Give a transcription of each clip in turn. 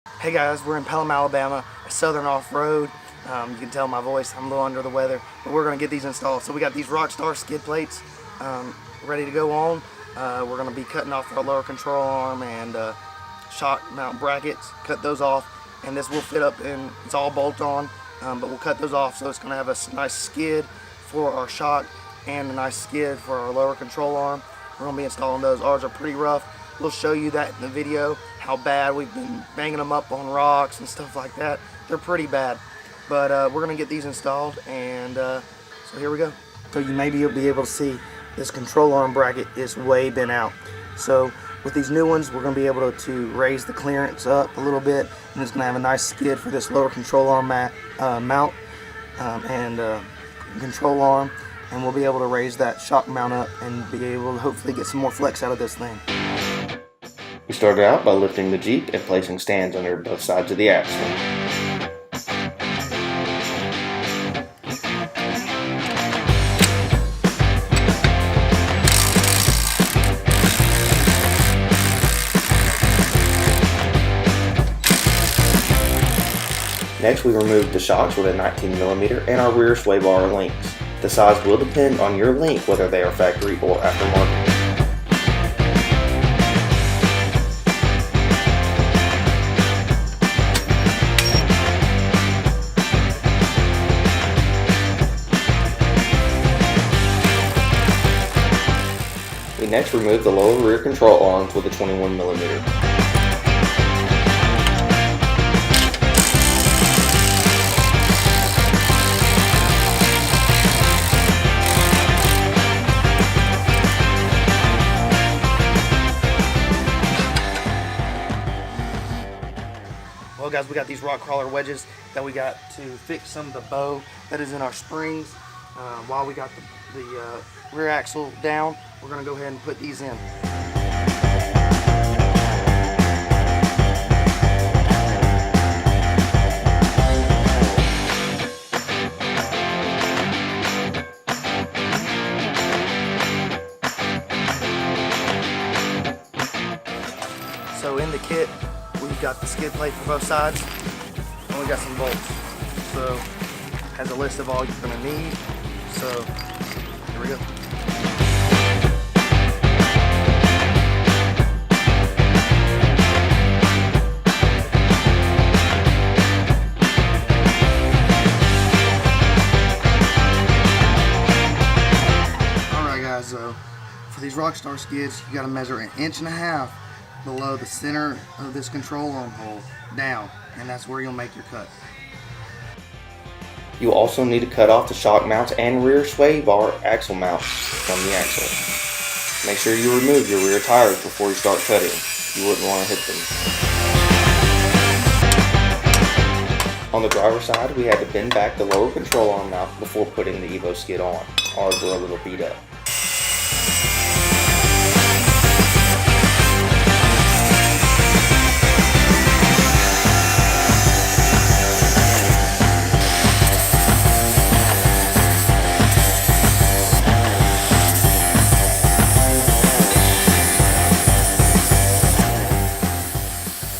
Hey guys, we're in Pelham, Alabama, a southern off-road. You can tell my voice, I'm a little under the weather, but we're going to get these installed. So we got these Rockstar skid plates ready to go on. We're going to be cutting off our lower control arm and shock mount brackets, cut those off, and this will fit up and it's all bolt on, but we'll cut those off so it's going to have a nice skid for our shock and a nice skid for our lower control arm. We're going to be installing those. Ours are pretty rough. We'll show you that in the video, how bad we've been banging them up on rocks and stuff like that. They're pretty bad, but we're going to get these installed, and so here we go. So you may be able to see this control arm bracket is way bent out. So with these new ones, we're going to be able to raise the clearance up a little bit, and it's going to have a nice skid for this lower control arm mount and control arm, and we'll be able to raise that shock mount up and be able to hopefully get some more flex out of this thing. We started out by lifting the Jeep and placing stands under both sides of the axle. Next, we removed the shocks with a 19mm and our rear sway bar links. The size will depend on your link whether they are factory or aftermarket. We next removed the lower rear control arms with a 21mm. Well guys, we got these rock crawler wedges that we got to fix some of the bow that is in our springs. While we got the rear axle down, we're going to go ahead and put these in. So in the kit, we've got the skid plate for both sides, and we got some bolts. So it has a list of all you're going to need. So here we go. Alright guys, so for these Rockstar skids, you got to measure 1.5 inches below the center of this control arm hole down, and that's where you'll make your cut. You also need to cut off the shock mounts and rear sway bar axle mounts from the axle. Make sure you remove your rear tires before you start cutting. You wouldn't want to hit them. On the driver's side, we had to bend back the lower control arm mount before putting the Evo skid on. Ours were a little beat up.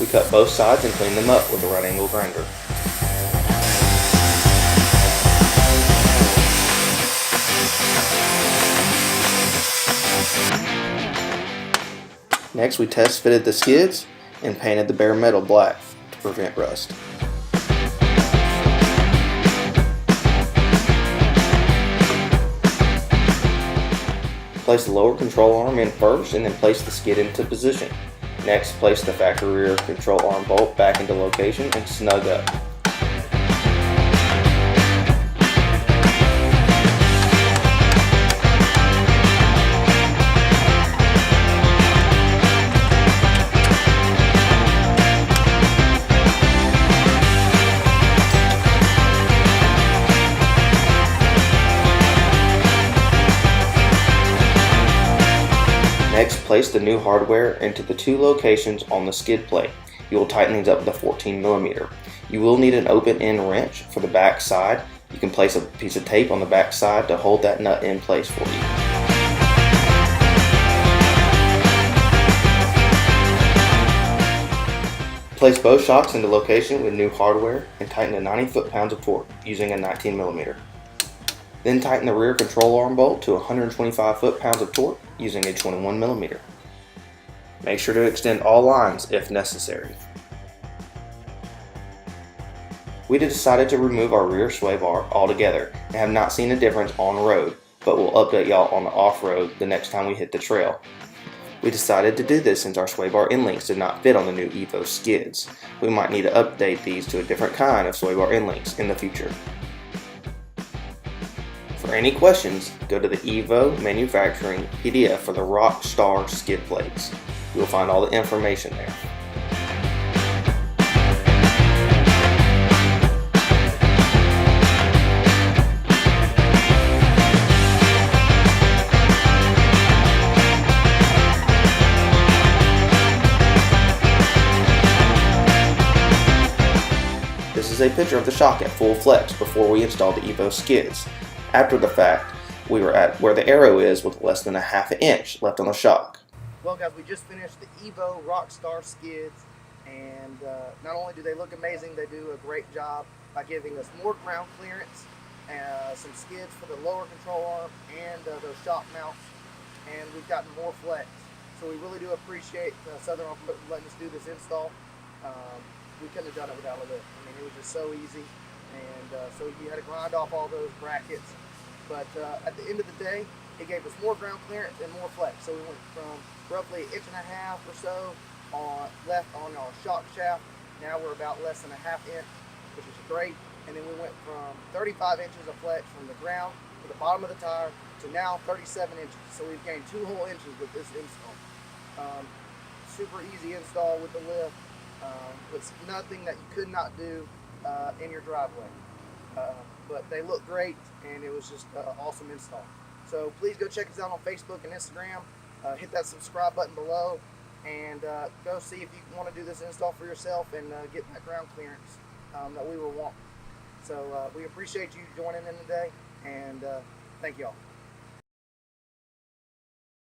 We cut both sides and cleaned them up with a right angle grinder. Next, we test fitted the skids and painted the bare metal black to prevent rust. Place the lower control arm in first and then place the skid into position. Next, place the factory rear control arm bolt back into location and snug up. Next, place the new hardware into the 2 locations on the skid plate. You will tighten these up with a 14mm. You will need an open end wrench for the back side. You can place a piece of tape on the back side to hold that nut in place for you. Place both shocks into location with new hardware and tighten to 90 foot-pounds of torque using a 19mm. Then tighten the rear control arm bolt to 125 foot-pounds of torque using a 21mm. Make sure to extend all lines if necessary. We decided to remove our rear sway bar altogether and have not seen a difference on road, but we'll update y'all on the off-road the next time we hit the trail. We decided to do this since our sway bar end links did not fit on the new Evo skids. We might need to update these to a different kind of sway bar end links in the future. For any questions, go to the Evo Manufacturingpedia for the Rockstar skid plates. You'll find all the information there. This is a picture of the shock at full flex before we installed the Evo skids. After the fact, we were at where the arrow is with less than a ½ inch left on the shock. Well guys, we just finished the Evo Rockstar Skids, and not only do they look amazing, they do a great job by giving us more ground clearance, some skids for the lower control arm, and those shock mounts, and we've gotten more flex. So we really do appreciate Southern Automotive letting us do this install. We couldn't have done it without a lift. I mean, it was just so easy, and so you had to grind off all those brackets. But at the end of the day, it gave us more ground clearance and more flex. So we went from roughly 1.5 inches or so left on our shock shaft. Now we're about less than a ½ inch, which is great. And then we went from 35 inches of flex from the ground to the bottom of the tire to now 37 inches. So we've gained 2 whole inches with this install. Super easy install with the lift. It's nothing that you could not do in your driveway. But they look great, and it was just an awesome install. So please go check us out on Facebook and Instagram. Hit that subscribe button below, and go see if you want to do this install for yourself and get that ground clearance that we were wanting. So we appreciate you joining in today, and thank you all.